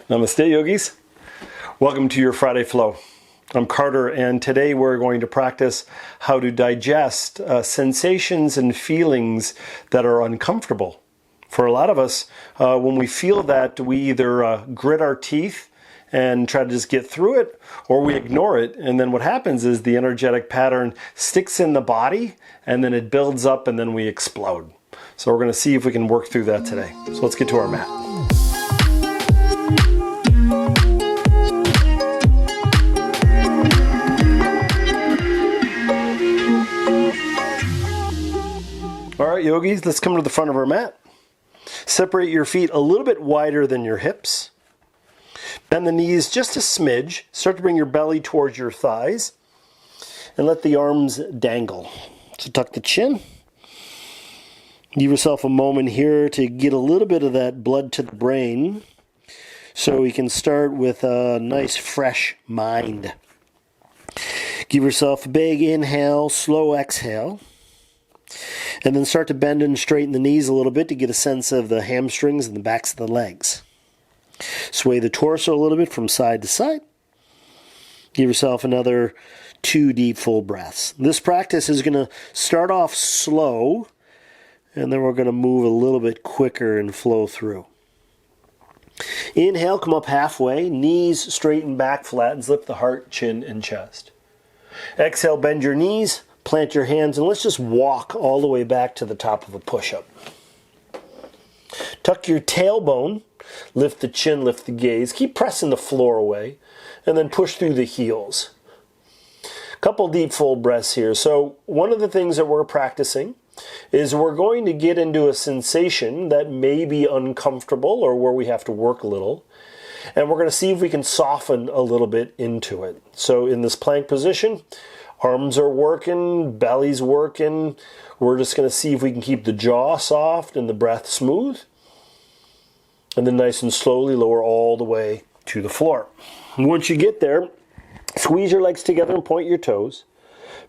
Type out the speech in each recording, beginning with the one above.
Namaste, yogis. Welcome to your Friday Flow. I'm Carter, and today we're going to practice how to digest sensations and feelings that are uncomfortable. For a lot of us, when we feel that, we either grit our teeth and try to just get through it, or we ignore it, and then what happens is the energetic pattern sticks in the body, and then it builds up, and then we explode. So we're going to see if we can work through that today. So let's get to our mat. All right, yogis, let's come to the front of our mat. Separate your feet a little bit wider than your hips. Bend the knees just a smidge. Start to bring your belly towards your thighs. And let the arms dangle. So tuck the chin. Give yourself a moment here to get a little bit of that blood to the brain. So we can start with a nice fresh mind. Give yourself a big inhale, slow exhale. And then start to bend and straighten the knees a little bit to get a sense of the hamstrings and the backs of the legs. Sway the torso a little bit from side to side. Give yourself another 2 deep full breaths. This practice is going to start off slow, and then we're going to move a little bit quicker and flow through. Inhale, come up halfway, knees straighten back, flattens, lift the heart, chin, and chest. Exhale, bend your knees. Plant your hands, and let's just walk all the way back to the top of a push-up. Tuck your tailbone, lift the chin, lift the gaze. Keep pressing the floor away, and then push through the heels. Couple deep full breaths here. So one of the things that we're practicing is we're going to get into a sensation that may be uncomfortable or where we have to work a little. And we're going to see if we can soften a little bit into it. So in this plank position, arms are working, belly's working. We're just going to see if we can keep the jaw soft and the breath smooth. And then nice and slowly lower all the way to the floor. And once you get there, squeeze your legs together and point your toes.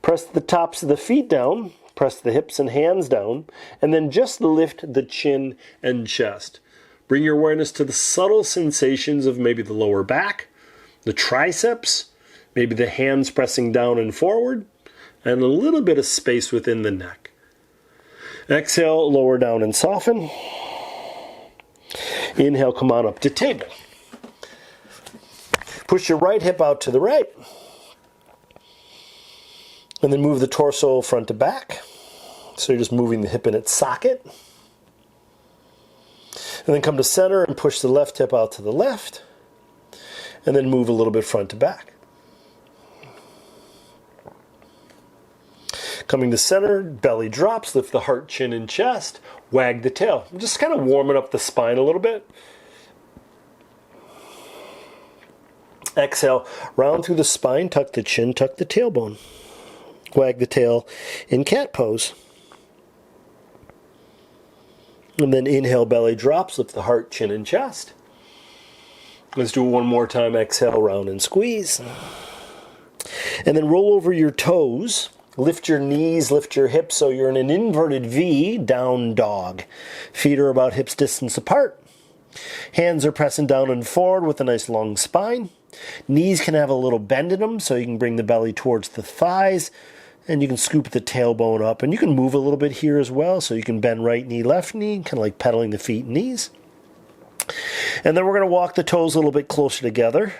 Press the tops of the feet down. Press the hips and hands down. And then just lift the chin and chest. Bring your awareness to the subtle sensations of maybe the lower back, the triceps, maybe the hands pressing down and forward, and a little bit of space within the neck. Exhale, lower down and soften. Inhale, come on up to table. Push your right hip out to the right. And then move the torso front to back. So you're just moving the hip in its socket. And then come to center and push the left hip out to the left. And then move a little bit front to back. Coming to center, belly drops, lift the heart, chin, and chest, wag the tail. I'm just kind of warming up the spine a little bit. Exhale, round through the spine, tuck the chin, tuck the tailbone. Wag the tail in cat pose. And then inhale, belly drops, lift the heart, chin, and chest. Let's do it one more time. Exhale, round and squeeze. And then roll over your toes. Lift your knees, lift your hips so you're in an inverted V, down dog. Feet are about hips distance apart. Hands are pressing down and forward with a nice long spine. Knees can have a little bend in them so you can bring the belly towards the thighs. And you can scoop the tailbone up. And you can move a little bit here as well. So you can bend right knee, left knee, kind of like pedaling the feet and knees. And then we're going to walk the toes a little bit closer together.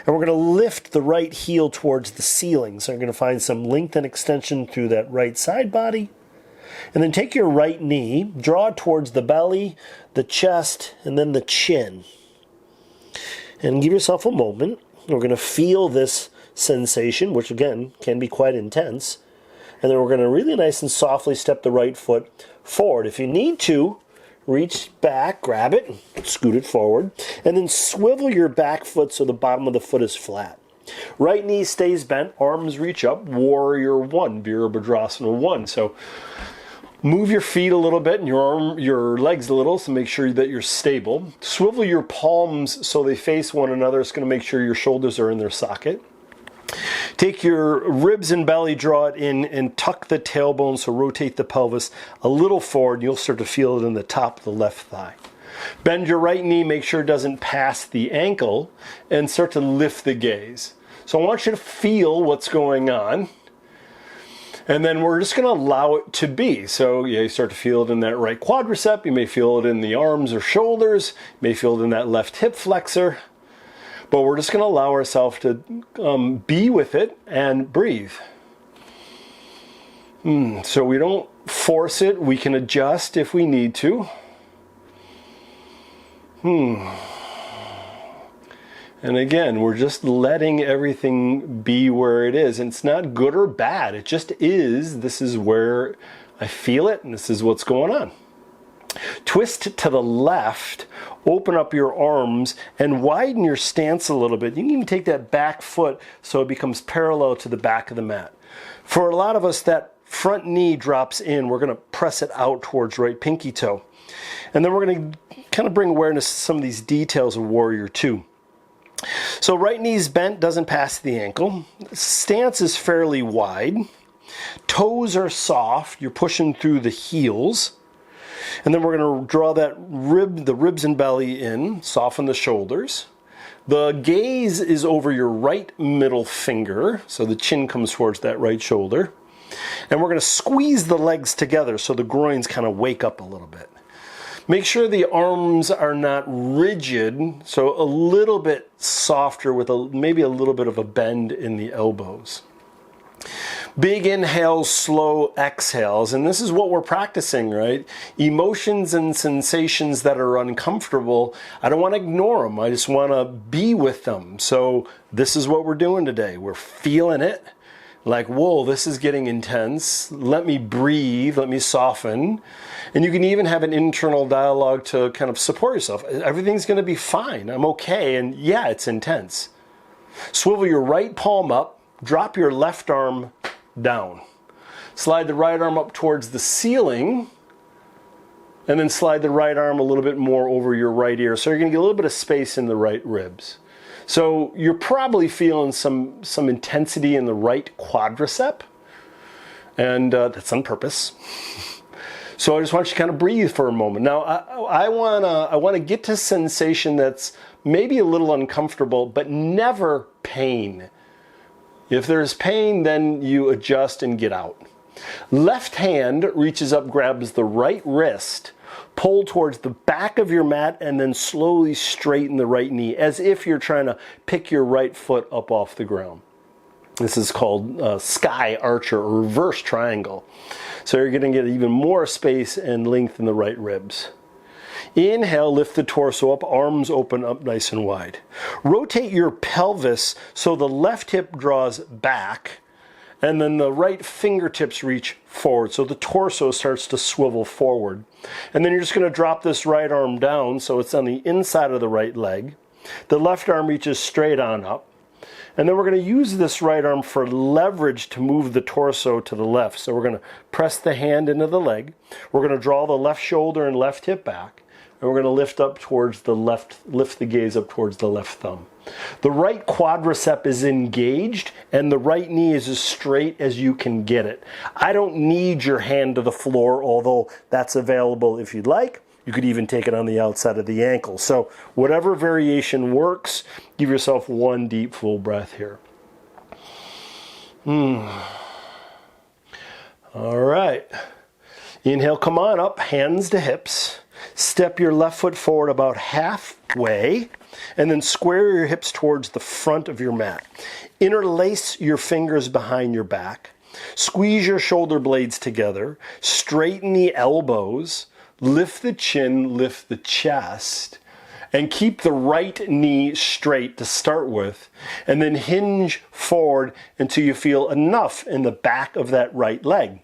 And we're going to lift the right heel towards the ceiling. So you're going to find some length and extension through that right side body. And then take your right knee, draw it towards the belly, the chest, and then the chin. And give yourself a moment. We're going to feel this sensation, which again can be quite intense. And then we're going to really nice and softly step the right foot forward. If you need to, reach back, grab it, scoot it forward, and then swivel your back foot so the bottom of the foot is flat. Right knee stays bent, arms reach up, warrior one, Virabhadrasana 1. So move your feet a little bit and your legs a little to make sure that you're stable. Swivel your palms so they face one another. It's going to make sure your shoulders are in their socket. Take your ribs and belly, draw it in, and tuck the tailbone, so rotate the pelvis a little forward. You'll start to feel it in the top of the left thigh. Bend your right knee, make sure it doesn't pass the ankle, and start to lift the gaze. So I want you to feel what's going on. And then we're just going to allow it to be. So you start to feel it in that right quadricep. You may feel it in the arms or shoulders. You may feel it in that left hip flexor. But we're just going to allow ourselves to be with it and breathe. So we don't force it. We can adjust if we need to. And again, we're just letting everything be where it is. And it's not good or bad. It just is. This is where I feel it, and this is what's going on. Twist to the left, open up your arms, and widen your stance a little bit. You can even take that back foot so it becomes parallel to the back of the mat. For a lot of us, that front knee drops in. We're going to press it out towards right pinky toe. And then we're going to kind of bring awareness to some of these details of Warrior Two. So right knee's bent, doesn't pass the ankle. Stance is fairly wide. Toes are soft. You're pushing through the heels. And then we're going to draw that the ribs and belly in, soften the shoulders. The gaze is over your right middle finger, so the chin comes towards that right shoulder. And we're going to squeeze the legs together so the groins kind of wake up a little bit. Make sure the arms are not rigid, so a little bit softer with maybe a little bit of a bend in the elbows. Big inhales, slow exhales, and this is what we're practicing, right? Emotions and sensations that are uncomfortable, I don't want to ignore them. I just want to be with them. So this is what we're doing today. We're feeling it. Like, whoa, this is getting intense. Let me breathe, let me soften. And you can even have an internal dialogue to kind of support yourself. Everything's going to be fine. I'm okay. And yeah, it's intense. Swivel your right palm up, drop your left arm down. Slide the right arm up towards the ceiling, and then slide the right arm a little bit more over your right ear. So you're going to get a little bit of space in the right ribs. So you're probably feeling some intensity in the right quadricep, and that's on purpose. So I just want you to kind of breathe for a moment. Now I want to get to sensation that's maybe a little uncomfortable, but never pain. If there's pain, then you adjust and get out. Left hand reaches up, grabs the right wrist, pull towards the back of your mat, and then slowly straighten the right knee as if you're trying to pick your right foot up off the ground. This is called sky archer or reverse triangle. So you're going to get even more space and length in the right ribs. Inhale, lift the torso up, arms open up nice and wide. Rotate your pelvis so the left hip draws back, and then the right fingertips reach forward. So the torso starts to swivel forward. And then you're just going to drop this right arm down so it's on the inside of the right leg. The left arm reaches straight on up. And then we're going to use this right arm for leverage to move the torso to the left. So we're going to press the hand into the leg. We're going to draw the left shoulder and left hip back. And we're going to lift up towards the left, lift the gaze up towards the left thumb. The right quadricep is engaged and the right knee is as straight as you can get it. I don't need your hand to the floor, although that's available if you'd like. You could even take it on the outside of the ankle. So whatever variation works, give yourself one deep full breath here. All right. Inhale, come on up, hands to hips. Step your left foot forward about halfway, and then square your hips towards the front of your mat. Interlace your fingers behind your back. Squeeze your shoulder blades together. Straighten the elbows. Lift the chin, lift the chest, and keep the right knee straight to start with, and then hinge forward until you feel enough in the back of that right leg.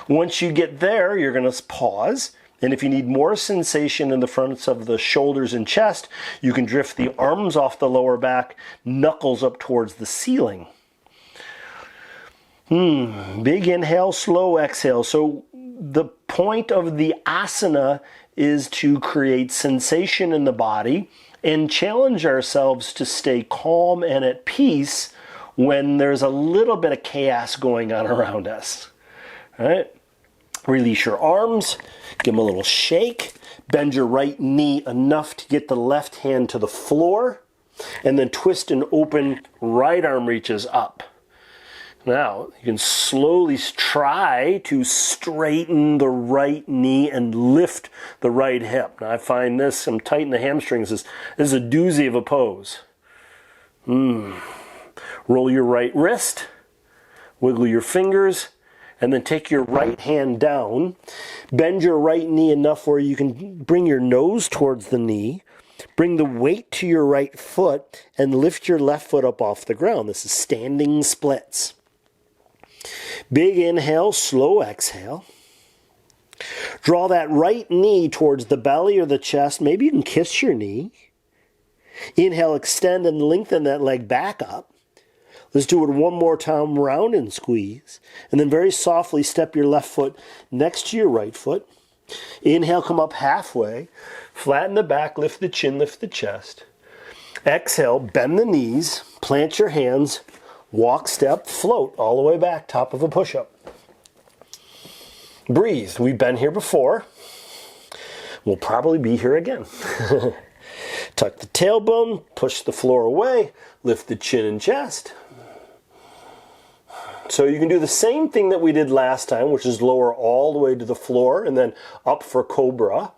Once you get there, you're going to pause. And if you need more sensation in the fronts of the shoulders and chest, you can drift the arms off the lower back, knuckles up towards the ceiling. Big inhale, slow exhale. So the point of the asana is to create sensation in the body and challenge ourselves to stay calm and at peace when there's a little bit of chaos going on around us. All right? Release your arms, give them a little shake, bend your right knee enough to get the left hand to the floor, and then twist and open, right arm reaches up. Now, you can slowly try to straighten the right knee and lift the right hip. Now, I find this, I'm tight in the hamstrings, this is a doozy of a pose. Roll your right wrist, wiggle your fingers, and then take your right hand down. Bend your right knee enough where you can bring your nose towards the knee. Bring the weight to your right foot and lift your left foot up off the ground. This is standing splits. Big inhale, slow exhale. Draw that right knee towards the belly or the chest. Maybe you can kiss your knee. Inhale, extend and lengthen that leg back up. Let's do it one more time, round and squeeze. And then very softly step your left foot next to your right foot. Inhale, come up halfway. Flatten the back, lift the chin, lift the chest. Exhale, bend the knees, plant your hands, walk, step, float all the way back, top of a push-up. Breathe. We've been here before. We'll probably be here again. Tuck the tailbone, push the floor away, lift the chin and chest. So you can do the same thing that we did last time, which is lower all the way to the floor and then up for cobra.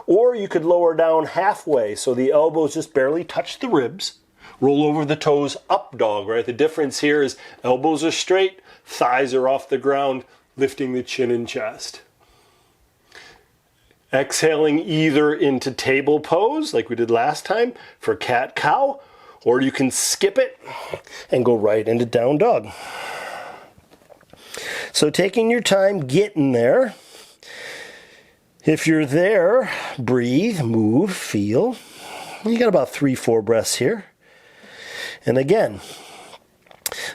Or you could lower down halfway so the elbows just barely touch the ribs. Roll over the toes, up dog, right? The difference here is elbows are straight, thighs are off the ground, lifting the chin and chest. Exhaling either into table pose, like we did last time, for cat-cow, or you can skip it and go right into down dog. So taking your time getting there. If you're there, breathe, move, feel. You got about 3-4 breaths here. And again,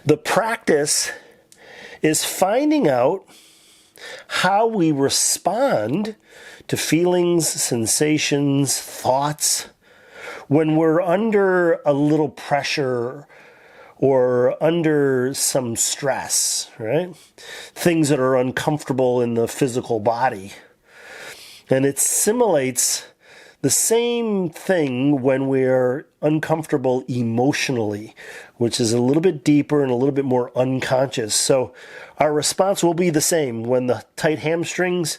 the practice is finding out how we respond to feelings, sensations, thoughts when we're under a little pressure or under some stress, right? Things that are uncomfortable in the physical body. And it simulates the same thing when we're uncomfortable emotionally, which is a little bit deeper and a little bit more unconscious. So our response will be the same when the tight hamstrings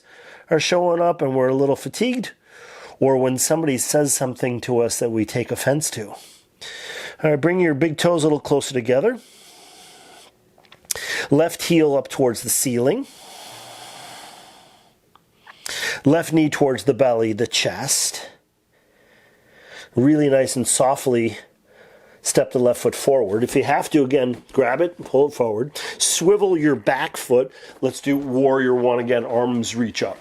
are showing up and we're a little fatigued, or when somebody says something to us that we take offense to. All right, bring your big toes a little closer together. Left heel up towards the ceiling. Left knee towards the belly, the chest. Really nice and softly step the left foot forward. If you have to, again, grab it, pull it forward. Swivel your back foot. Let's do warrior one again, arms reach up.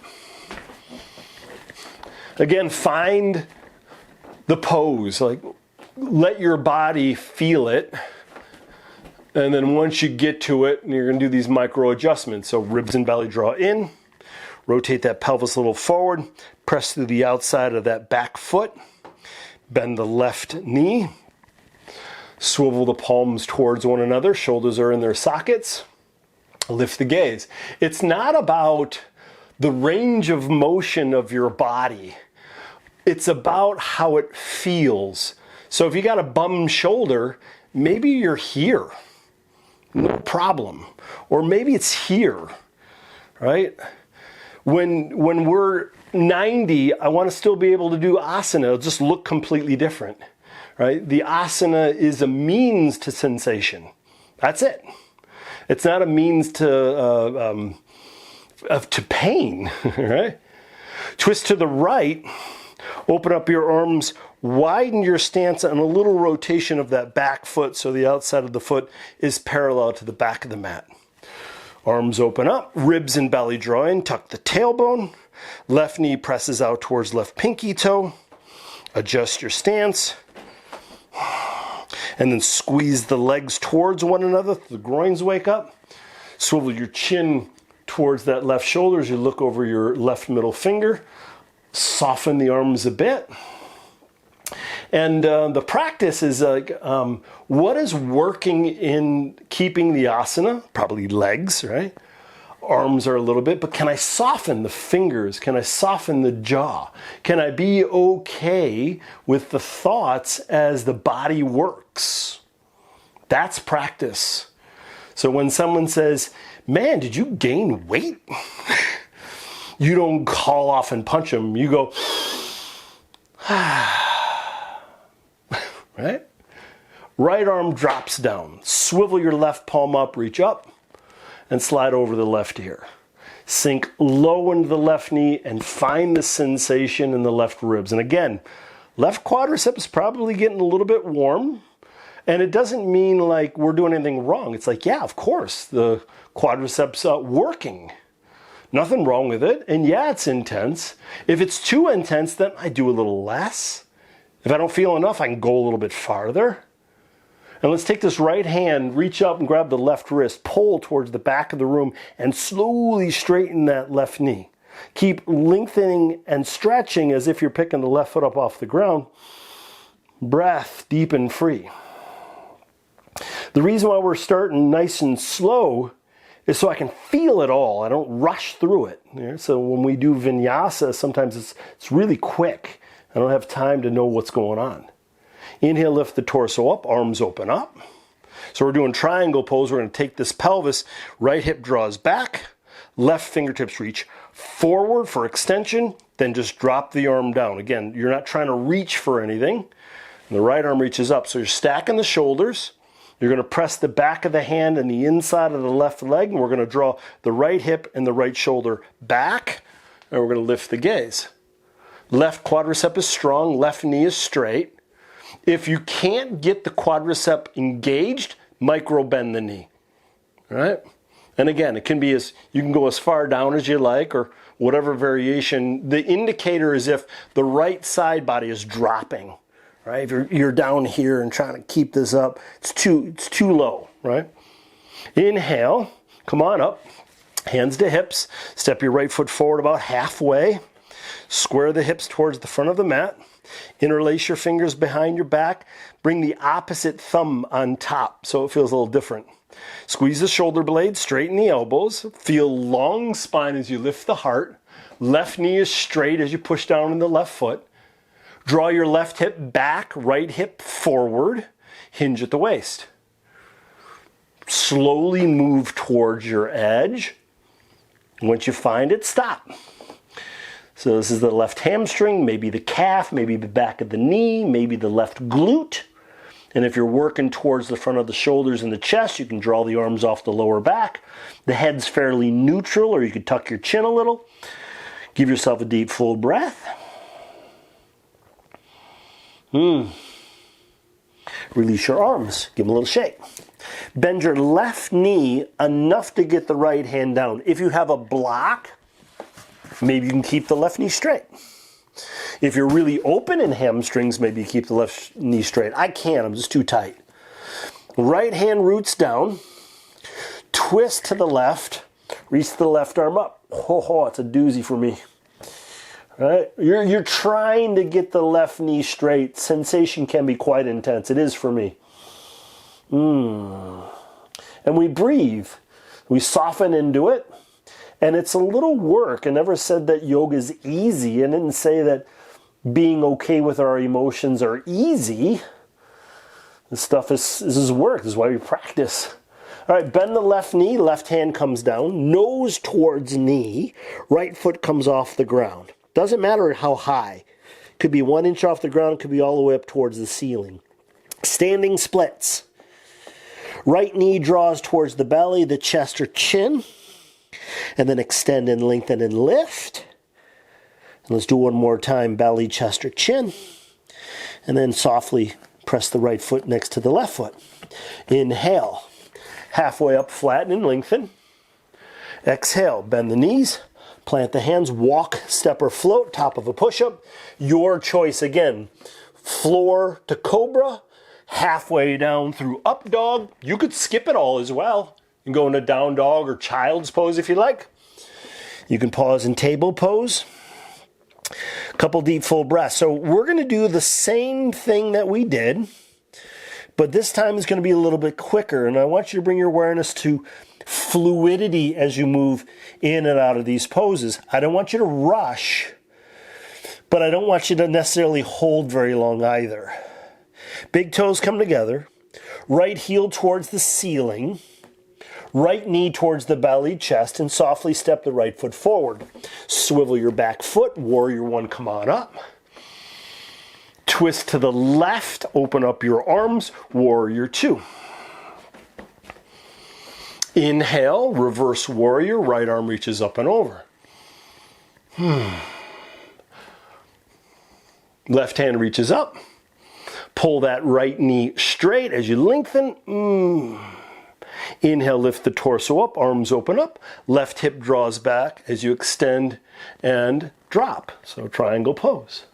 Again, find the pose. Like, let your body feel it. And then once you get to it, you're going to do these micro adjustments. So ribs and belly draw in. Rotate that pelvis a little forward. Press through the outside of that back foot. Bend the left knee. Swivel the palms towards one another. Shoulders are in their sockets. Lift the gaze. It's not about the range of motion of your body. It's about how it feels. So if you got a bum shoulder, maybe you're here. No problem. Or maybe it's here, right? When we're 90, I want to still be able to do asana. It'll just look completely different, right? The asana is a means to sensation. That's it. It's not a means to pain, right? Twist to the right. Open up your arms. Widen your stance and a little rotation of that back foot so the outside of the foot is parallel to the back of the mat. Arms open up, ribs and belly draw in, tuck the tailbone. Left knee presses out towards left pinky toe. Adjust your stance. And then squeeze the legs towards one another. The groins wake up. Swivel your chin towards that left shoulder as you look over your left middle finger. Soften the arms a bit. And the practice is like, what is working in keeping the asana? Probably legs, right? arms are a little bit, but can I soften the fingers? Can I soften the jaw? Can I be okay with the thoughts as the body works? That's practice. So when someone says, man, did you gain weight? You don't call off and punch them. You go, right? Right arm drops down. Swivel your left palm up, reach up, and slide over the left ear. Sink low into the left knee and find the sensation in the left ribs. And again, left quadricep is probably getting a little bit warm. And it doesn't mean like we're doing anything wrong. It's like, yeah, of course, the quadriceps working. Nothing wrong with it. And yeah, it's intense. If it's too intense, then I do a little less. If I don't feel enough, I can go a little bit farther. And let's take this right hand, reach up and grab the left wrist, pull towards the back of the room, and slowly straighten that left knee. Keep lengthening and stretching as if you're picking the left foot up off the ground. Breath deep and free. The reason why we're starting nice and slow is so I can feel it all. I don't rush through it. So when we do vinyasa, sometimes it's really quick. I don't have time to know what's going on. Inhale, lift the torso up, arms open up. So we're doing triangle pose. We're going to take this pelvis, right hip draws back, left fingertips reach forward for extension, then just drop the arm down. Again, you're not trying to reach for anything. And the right arm reaches up. So you're stacking the shoulders. You're going to press the back of the hand and the inside of the left leg, and we're going to draw the right hip and the right shoulder back, and we're going to lift the gaze. Left quadricep is strong, left knee is straight. If you can't get the quadricep engaged, micro bend the knee. All right? And again, it can be you can go as far down as you like, or whatever variation. The indicator is if the right side body is dropping. Right? If you're down here and trying to keep this up, it's too low, right? Inhale, come on up, hands to hips, step your right foot forward about halfway, square the hips towards the front of the mat, interlace your fingers behind your back, bring the opposite thumb on top so it feels a little different. Squeeze the shoulder blades, straighten the elbows, feel long spine as you lift the heart, left knee is straight as you push down in the left foot. Draw your left hip back, right hip forward, hinge at the waist. Slowly move towards your edge. Once you find it, stop. So this is the left hamstring, maybe the calf, maybe the back of the knee, maybe the left glute. And if you're working towards the front of the shoulders and the chest, you can draw the arms off the lower back. The head's fairly neutral, or you could tuck your chin a little. Give yourself a deep, full breath. Release your arms. Give them a little shake. Bend your left knee enough to get the right hand down. If you have a block, maybe you can keep the left knee straight. If you're really open in hamstrings, maybe you keep the left knee straight. I can't. I'm just too tight. Right hand roots down. Twist to the left. Reach the left arm up. It's a doozy for me. Right? You're trying to get the left knee straight. Sensation can be quite intense. It is for me. And we breathe. We soften into it. And it's a little work. I never said that yoga is easy. I didn't say that being okay with our emotions are easy. This stuff is work. This is why we practice. All right, bend the left knee. Left hand comes down. Nose towards knee. Right foot comes off the ground. Doesn't matter how high. Could be 1 inch off the ground, could be all the way up towards the ceiling. Standing splits. Right knee draws towards the belly, the chest or chin. And then extend and lengthen and lift. And let's do one more time, belly, chest or chin. And then softly press the right foot next to the left foot. Inhale. Halfway up, flatten and lengthen. Exhale, bend the knees. Plant the hands, walk, step or float, top of a push-up. Your choice again. Floor to cobra, halfway down through up dog. You could skip it all as well and go into down dog or child's pose if you like. You can pause in table pose. A couple deep full breaths. So we're going to do the same thing that we did, but this time it's going to be a little bit quicker. And I want you to bring your awareness to fluidity as you move in and out of these poses. I don't want you to rush, but I don't want you to necessarily hold very long either. Big toes come together, right heel towards the ceiling, right knee towards the belly, chest, and softly step the right foot forward. Swivel your back foot, warrior one, come on up. Twist to the left, open up your arms, warrior two. Inhale, reverse warrior, right arm reaches up and over. Left hand reaches up. Pull that right knee straight as you lengthen. Inhale, lift the torso up, arms open up. Left hip draws back as you extend and drop. So triangle pose.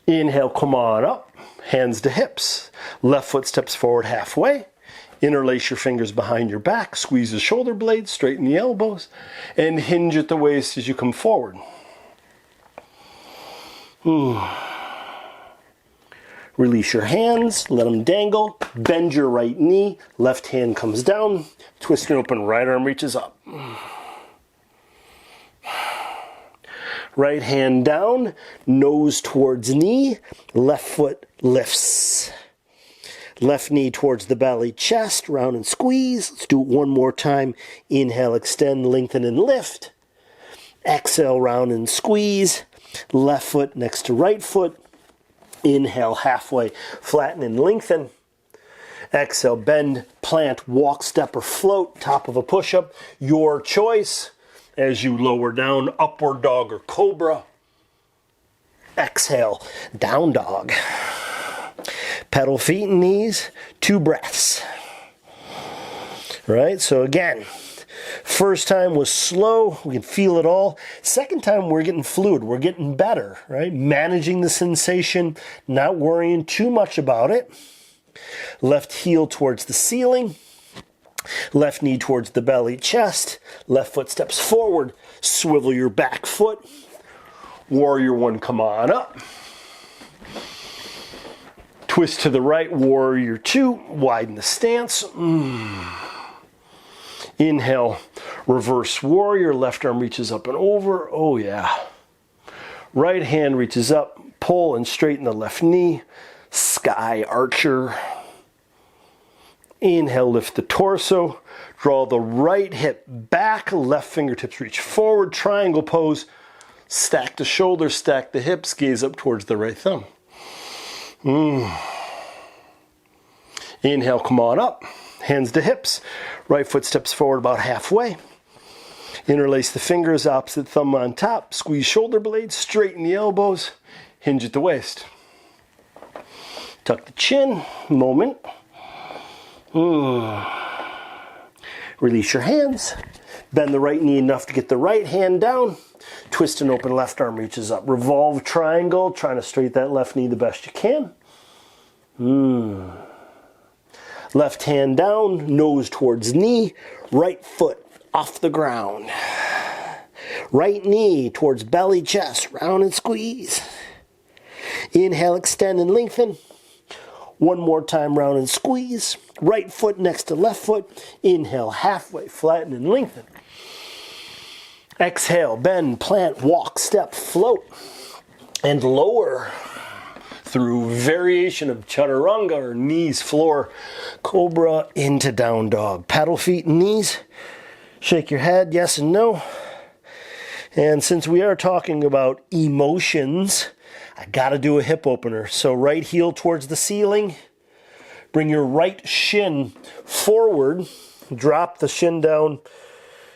Inhale, come on up, hands to hips. Left foot steps forward halfway. Interlace your fingers behind your back, squeeze the shoulder blades, straighten the elbows, and hinge at the waist as you come forward. Release your hands, let them dangle. Bend your right knee, left hand comes down. Twist and open, right arm reaches up. Right hand down, nose towards knee, left foot lifts. Left knee towards the belly, chest, round and squeeze. Let's do it one more time. Inhale, extend, lengthen, and lift. Exhale, round and squeeze. Left foot next to right foot. Inhale, halfway, flatten and lengthen. Exhale, bend, plant, walk, step, or float, top of a push-up. Your choice as you lower down, upward dog or cobra. Exhale, down dog. Pedal feet and knees, 2 breaths. Right, so again, first time was slow, we can feel it all. Second time we're getting fluid, we're getting better, right? Managing the sensation, not worrying too much about it. Left heel towards the ceiling, left knee towards the belly, chest, left foot steps forward, swivel your back foot, warrior one, come on up. Twist to the right, warrior two, widen the stance. Inhale, reverse warrior, left arm reaches up and over. Oh yeah. Right hand reaches up, pull and straighten the left knee. Sky archer. Inhale, lift the torso. Draw the right hip back, left fingertips reach forward, triangle pose. Stack the shoulders, stack the hips, gaze up towards the right thumb. Inhale, come on up. Hands to hips. Right foot steps forward about halfway. Interlace the fingers, opposite thumb on top. Squeeze shoulder blades, straighten the elbows. Hinge at the waist. Tuck the chin. Moment. Release your hands. Bend the right knee enough to get the right hand down. Twist and open, left arm reaches up. Revolve triangle, trying to straighten that left knee the best you can. Left hand down, nose towards knee, right foot off the ground. Right knee towards belly, chest, round and squeeze. Inhale, extend and lengthen. One more time, round and squeeze. Right foot next to left foot. Inhale, halfway, flatten and lengthen. Exhale, bend, plant, walk, step, float, and lower through variation of chaturanga or knees, floor, cobra into down dog. Paddle feet and knees. Shake your head, yes and no. And since we are talking about emotions, I gotta do a hip opener. So right heel towards the ceiling. Bring your right shin forward. Drop the shin down.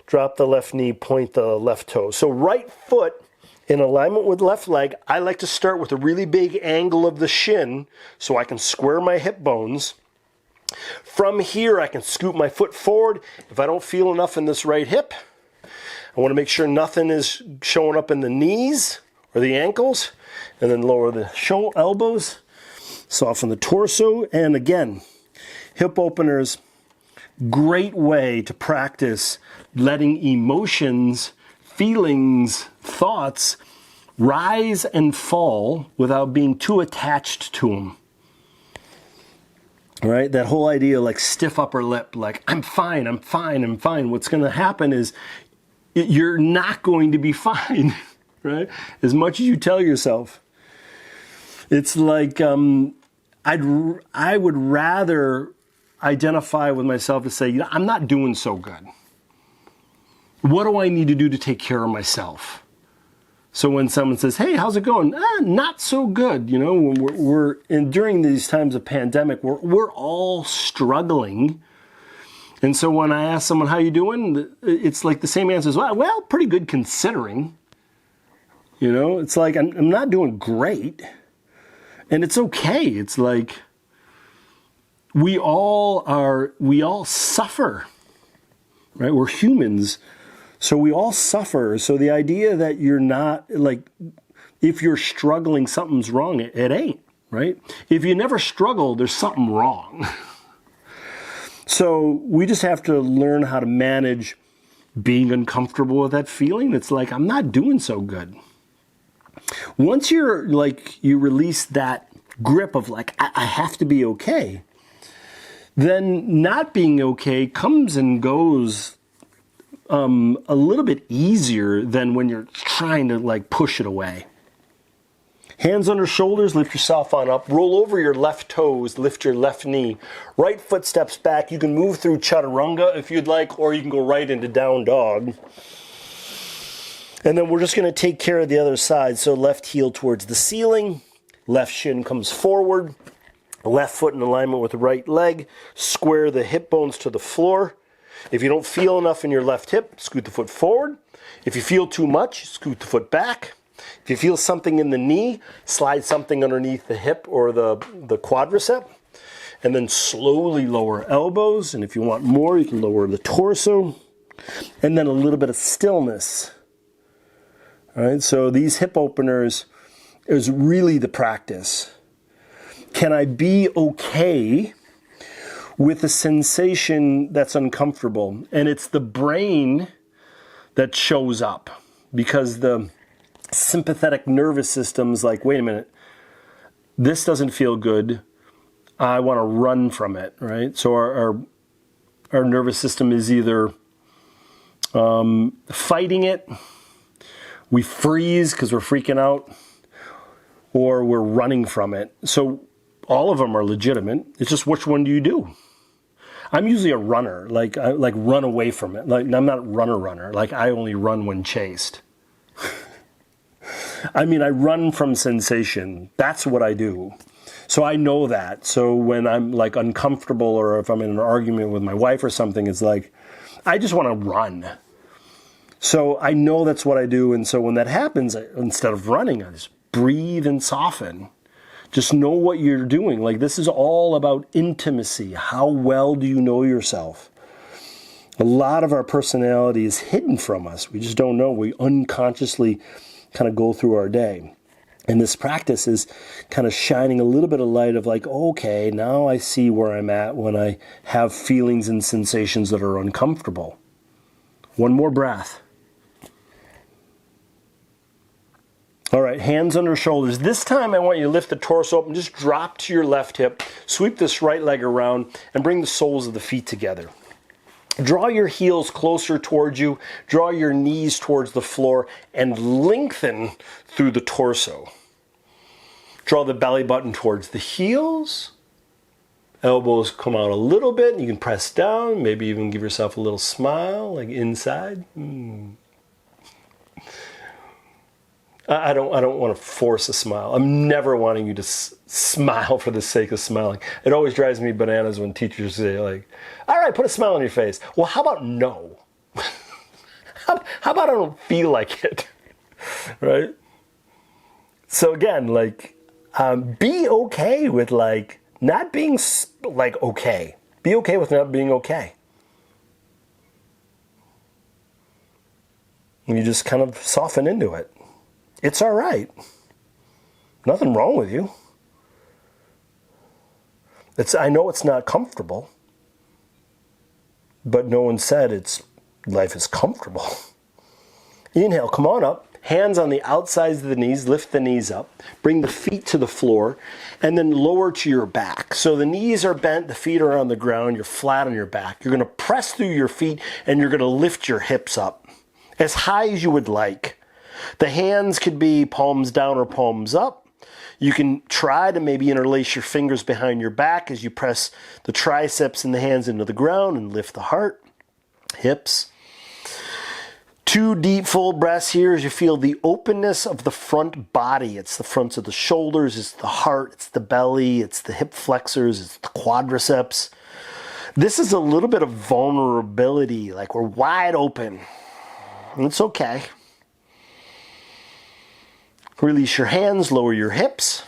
Drop the left knee, point the left toe. So right foot in alignment with left leg. I like to start with a really big angle of the shin so I can square my hip bones. From here, I can scoot my foot forward. If I don't feel enough in this right hip, I want to make sure nothing is showing up in the knees or the ankles, and then lower the elbows, soften the torso, and again, hip openers, great way to practice letting emotions, feelings, thoughts rise and fall without being too attached to them. right? That whole idea, like stiff upper lip, like I'm fine, I'm fine, I'm fine. What's going to happen is you're not going to be fine, right? As much as you tell yourself. It's like I would rather identify with myself to say, you know, I'm not doing so good. What do I need to do to take care of myself? So when someone says, hey, how's it going? Not so good. You know, when during these times of pandemic, we're all struggling. And so when I ask someone, how you doing? It's like the same answer as, well, pretty good considering. You know, it's like, I'm not doing great. And it's okay. It's like, we all suffer, right? We're humans. So we all suffer. So the idea that you're not, like, if you're struggling, something's wrong, it ain't, right? If you never struggle, there's something wrong. So we just have to learn how to manage being uncomfortable with that feeling. It's like, I'm not doing so good. Once you're like, you release that grip of like, I have to be okay, then not being okay comes and goes a little bit easier than when you're trying to like push it away. Hands under shoulders, lift yourself on up. Roll over your left toes, lift your left knee. Right foot steps back. You can move through chaturanga if you'd like, or you can go right into down dog. And then we're just going to take care of the other side. So left heel towards the ceiling, left shin comes forward, left foot in alignment with the right leg. Square the hip bones to the floor. If you don't feel enough in your left hip, scoot the foot forward. If you feel too much, scoot the foot back. If you feel something in the knee, slide something underneath the hip or the quadricep. And then slowly lower elbows. And if you want more, you can lower the torso. And then a little bit of stillness. All right, so these hip openers is really the practice. Can I be okay with a sensation that's uncomfortable? And it's the brain that shows up, because the sympathetic nervous system's like, wait a minute, this doesn't feel good. I want to run from it, right? So our nervous system is either fighting it, we freeze because we're freaking out, or we're running from it. So all of them are legitimate. It's just, which one do you do? I'm usually a runner, like run away from it. Like, I'm not runner. Like, I only run when chased. I mean, I run from sensation. That's what I do. So I know that. So when I'm like uncomfortable, or if I'm in an argument with my wife or something, it's like, I just want to run. So I know that's what I do. And so when that happens, instead of running, I just breathe and soften. Just know what you're doing. Like, this is all about intimacy. How well do you know yourself? A lot of our personality is hidden from us. We just don't know. We unconsciously kind of go through our day. And this practice is kind of shining a little bit of light of like, okay, now I see where I'm at when I have feelings and sensations that are uncomfortable. One more breath. All right, hands under shoulders. This time I want you to lift the torso up and just drop to your left hip. Sweep this right leg around and bring the soles of the feet together. Draw your heels closer towards you. Draw your knees towards the floor and lengthen through the torso. Draw the belly button towards the heels. Elbows come out a little bit. You can press down. Maybe even give yourself a little smile, like inside. I don't want to force a smile. I'm never wanting you to smile for the sake of smiling. It always drives me bananas when teachers say, like, all right, put a smile on your face. Well, how about no? How about I don't feel like it, right? So again, like, be okay with, like, not being, like, okay. Be okay with not being okay. And you just kind of soften into it. It's all right. Nothing wrong with you. I know it's not comfortable, but no one said life is comfortable. Inhale, come on up. Hands on the outsides of the knees, lift the knees up, bring the feet to the floor, and then lower to your back. So the knees are bent, the feet are on the ground, you're flat on your back. You're going to press through your feet and you're going to lift your hips up as high as you would like. The hands could be palms down or palms up. You can try to maybe interlace your fingers behind your back as you press the triceps and the hands into the ground and lift the heart, hips. 2 deep full breaths here as you feel the openness of the front body. It's the fronts of the shoulders, it's the heart, it's the belly, it's the hip flexors, it's the quadriceps. This is a little bit of vulnerability, like we're wide open. And it's okay. Release your hands, lower your hips.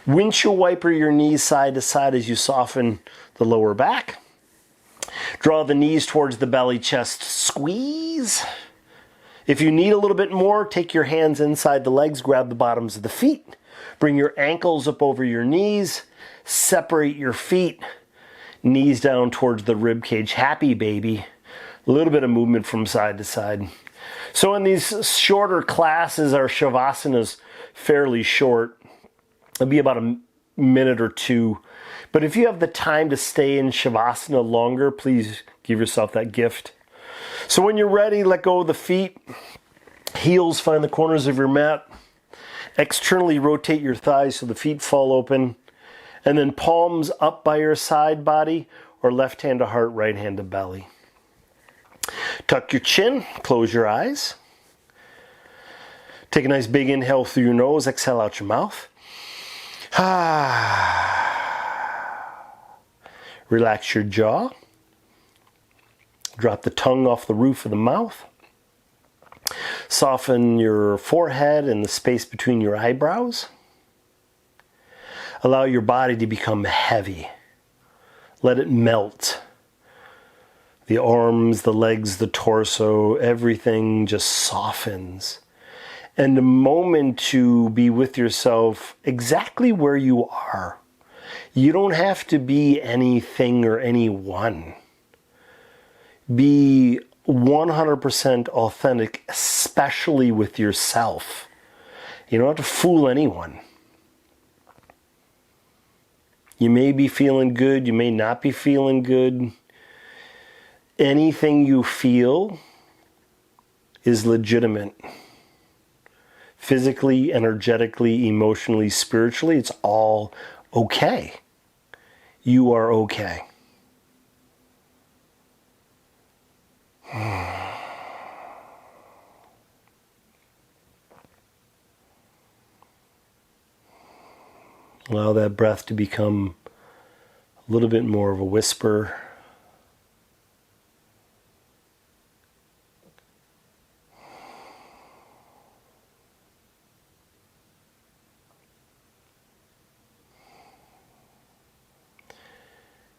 Windshield wiper your knees side to side as you soften the lower back. Draw the knees towards the belly, chest, squeeze. If you need a little bit more, take your hands inside the legs, grab the bottoms of the feet. Bring your ankles up over your knees. Separate your feet. Knees down towards the rib cage. Happy baby. A little bit of movement from side to side. So in these shorter classes, our Shavasana is fairly short. It'll be about a minute or 2. But if you have the time to stay in Shavasana longer, please give yourself that gift. So when you're ready, let go of the feet. Heels find the corners of your mat. Externally rotate your thighs so the feet fall open. And then palms up by your side body, or left hand to heart, right hand to belly. Tuck your chin, close your eyes. Take a nice big inhale through your nose, exhale out your mouth. Relax your jaw. Drop the tongue off the roof of the mouth. Soften your forehead and the space between your eyebrows. Allow your body to become heavy. Let it melt. The arms, the legs, the torso, everything just softens. And a moment to be with yourself exactly where you are. You don't have to be anything or anyone. Be 100% authentic, especially with yourself. You don't have to fool anyone. You may be feeling good, you may not be feeling good. Anything you feel is legitimate. Physically, energetically, emotionally, spiritually, it's all okay. You are okay. Allow that breath to become a little bit more of a whisper.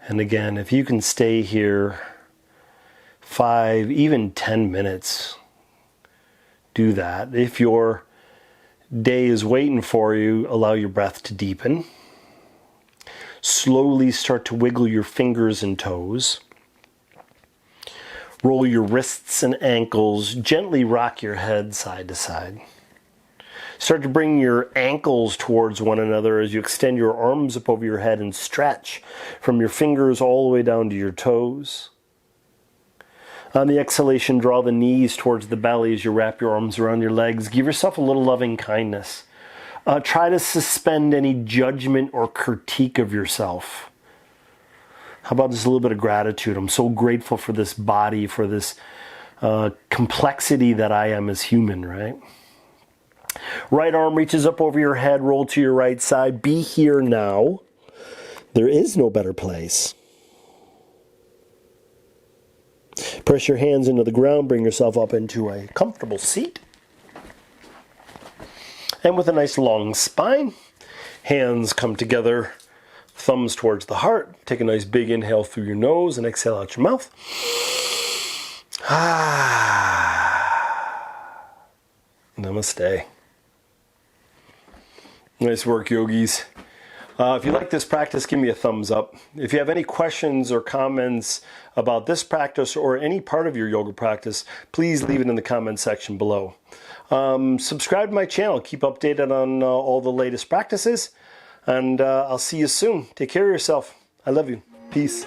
And again, if you can stay here 5, even 10 minutes, do that. If your day is waiting for you, allow your breath to deepen. Slowly start to wiggle your fingers and toes. Roll your wrists and ankles. Gently rock your head side to side. Start to bring your ankles towards one another as you extend your arms up over your head and stretch from your fingers all the way down to your toes. On the exhalation, draw the knees towards the belly as you wrap your arms around your legs. Give yourself a little loving kindness. Try to suspend any judgment or critique of yourself. How about just a little bit of gratitude? I'm so grateful for this body, for this complexity that I am as human, right? Right arm reaches up over your head, roll to your right side. Be here now. There is no better place. Press your hands into the ground, bring yourself up into a comfortable seat. And with a nice long spine, hands come together, thumbs towards the heart. Take a nice big inhale through your nose and exhale out your mouth. Namaste. Nice work, yogis. If you like this practice, give me a thumbs up. If you have any questions or comments about this practice or any part of your yoga practice, please leave it in the comment section below. Subscribe to my channel. Keep updated on all the latest practices. And I'll see you soon. Take care of yourself. I love you. Peace.